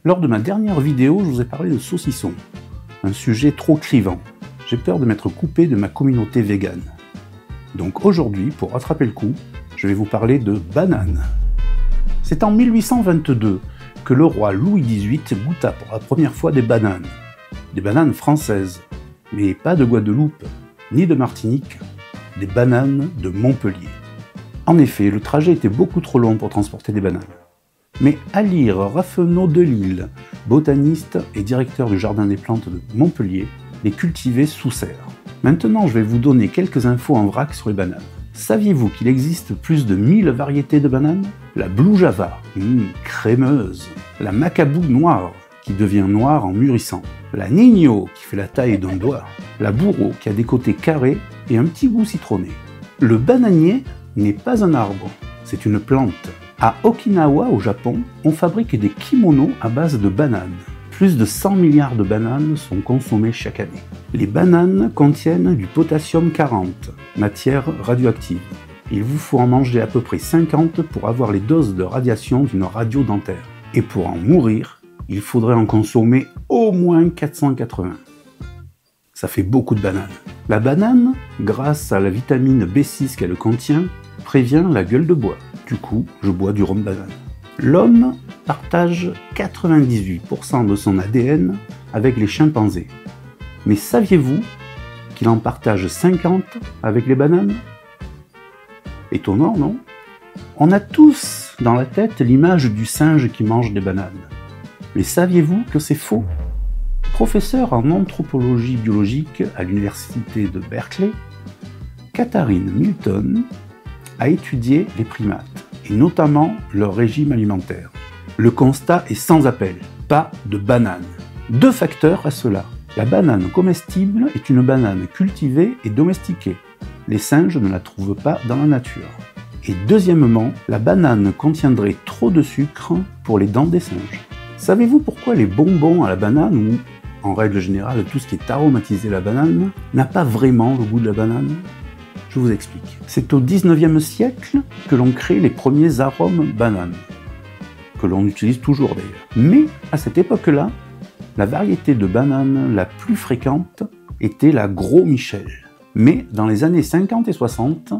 Lors de ma dernière vidéo, je vous ai parlé de saucisson, un sujet trop clivant. J'ai peur de m'être coupé de ma communauté végane. Donc aujourd'hui, pour rattraper le coup, je vais vous parler de bananes. C'est en 1822 que le roi Louis XVIII goûta pour la première fois des bananes françaises, mais pas de Guadeloupe, ni de Martinique, des bananes de Montpellier. En effet, le trajet était beaucoup trop long pour transporter des bananes. Mais Alire Raffenot de Lille, botaniste et directeur du Jardin des Plantes de Montpellier, les cultivait sous serre. Maintenant, je vais vous donner quelques infos en vrac sur les bananes. Saviez-vous qu'il existe plus de 1000 variétés de bananes? La Blue Java, crémeuse. La Macabou noire, qui devient noire en mûrissant. La Nino, qui fait la taille d'un doigt. La Bourreau, qui a des côtés carrés et un petit goût citronné. Le bananier n'est pas un arbre, c'est une plante. À Okinawa, au Japon, on fabrique des kimonos à base de bananes. Plus de 100 milliards de bananes sont consommées chaque année. Les bananes contiennent du potassium 40, matière radioactive. Il vous faut en manger à peu près 50 pour avoir les doses de radiation d'une radio dentaire. Et pour en mourir, il faudrait en consommer au moins 480. Ça fait beaucoup de bananes. La banane, grâce à la vitamine B6 qu'elle contient, prévient la gueule de bois. Du coup, je bois du rhum banane. L'homme partage 98% de son ADN avec les chimpanzés. Mais saviez-vous qu'il en partage 50 avec les bananes? Étonnant, non? On a tous dans la tête l'image du singe qui mange des bananes. Mais saviez-vous que c'est faux? Professeur en anthropologie biologique à l'université de Berkeley, Katharine Milton a étudié les primates, et notamment leur régime alimentaire. Le constat est sans appel, pas de banane. Deux facteurs à cela. La banane comestible est une banane cultivée et domestiquée. Les singes ne la trouvent pas dans la nature. Et deuxièmement, la banane contiendrait trop de sucre pour les dents des singes. Savez-vous pourquoi les bonbons à la banane, ou en règle générale tout ce qui est aromatisé à la banane, n'a pas vraiment le goût de la banane? Je vous explique. C'est au 19e siècle que l'on crée les premiers arômes bananes, que l'on utilise toujours d'ailleurs. Mais à cette époque-là, la variété de banane la plus fréquente était la Gros Michel. Mais dans les années 50 et 60,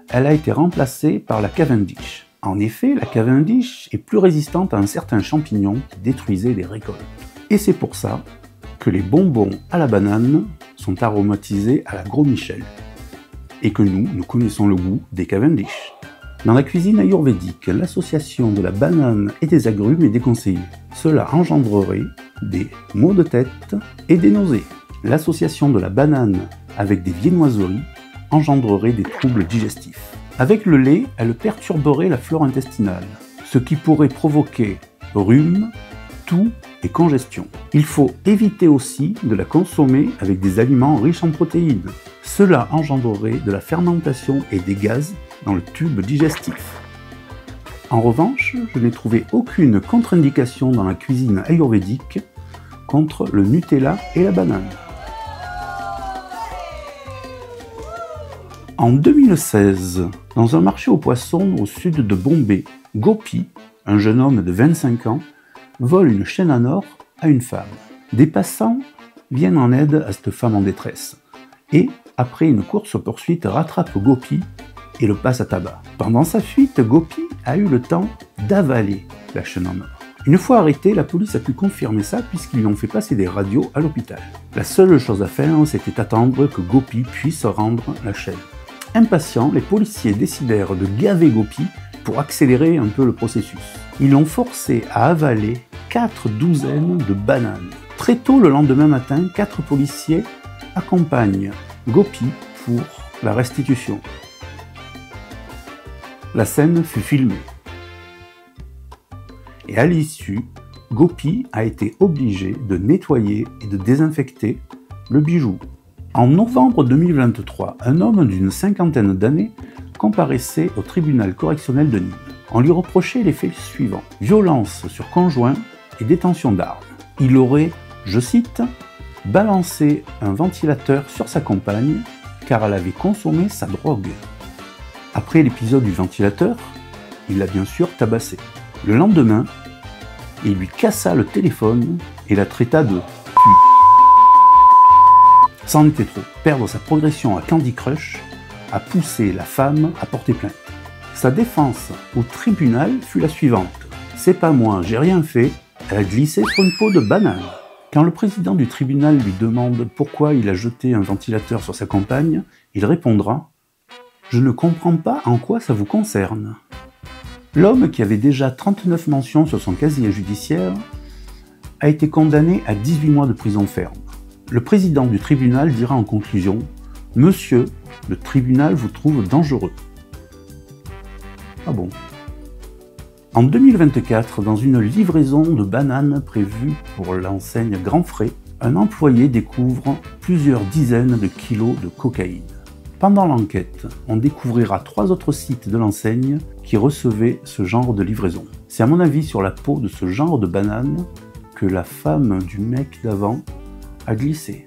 elle a été remplacée par la Cavendish. En effet, la Cavendish est plus résistante à un certain champignon qui détruisait les récoltes. Et c'est pour ça que les bonbons à la banane sont aromatisés à la Gros Michel. Et que nous connaissons le goût des Cavendish. Dans la cuisine ayurvédique, l'association de la banane et des agrumes est déconseillée. Cela engendrerait des maux de tête et des nausées. L'association de la banane avec des viennoiseries engendrerait des troubles digestifs. Avec le lait, elle perturberait la flore intestinale, ce qui pourrait provoquer rhume, toux et congestion. Il faut éviter aussi de la consommer avec des aliments riches en protéines. Cela engendrerait de la fermentation et des gaz dans le tube digestif. En revanche, je n'ai trouvé aucune contre-indication dans la cuisine ayurvédique contre le Nutella et la banane. En 2016, dans un marché aux poissons au sud de Bombay, Gopi, un jeune homme de 25 ans, vole une chaîne en or à une femme. Des passants viennent en aide à cette femme en détresse et, après une course-poursuite, rattrape Gopi et le passe à tabac. Pendant sa fuite, Gopi a eu le temps d'avaler la chaîne en or. Une fois arrêté, la police a pu confirmer ça puisqu'ils lui ont fait passer des radios à l'hôpital. La seule chose à faire, c'était attendre que Gopi puisse rendre la chaîne. Impatients, les policiers décidèrent de gaver Gopi pour accélérer un peu le processus. Ils l'ont forcé à avaler 4 douzaines de bananes. Très tôt le lendemain matin, 4 policiers accompagnent Gopi pour la restitution. La scène fut filmée. Et à l'issue, Gopi a été obligé de nettoyer et de désinfecter le bijou. En novembre 2023, un homme d'une cinquantaine d'années comparaissait au tribunal correctionnel de Nîmes. On lui reprochait les faits suivants: violence sur conjoint et détention d'armes. Il aurait, je cite, balancé un ventilateur sur sa compagne car elle avait consommé sa drogue. Après l'épisode du ventilateur, il l'a bien sûr tabassée. Le lendemain, il lui cassa le téléphone et la traita de pute. C'en était trop. Perdre sa progression à Candy Crush a poussé la femme à porter plainte. Sa défense au tribunal fut la suivante. C'est pas moi, j'ai rien fait. Elle a glissé sur une peau de banane. Quand le président du tribunal lui demande pourquoi il a jeté un ventilateur sur sa compagne, il répondra « Je ne comprends pas en quoi ça vous concerne ». L'homme, qui avait déjà 39 mentions sur son casier judiciaire, a été condamné à 18 mois de prison ferme. Le président du tribunal dira en conclusion « Monsieur, le tribunal vous trouve dangereux ». Ah bon? En 2024, dans une livraison de bananes prévue pour l'enseigne Grand Frais, un employé découvre plusieurs dizaines de kilos de cocaïne. Pendant l'enquête, on découvrira 3 autres sites de l'enseigne qui recevaient ce genre de livraison. C'est à mon avis sur la peau de ce genre de banane que la femme du mec d'avant a glissé.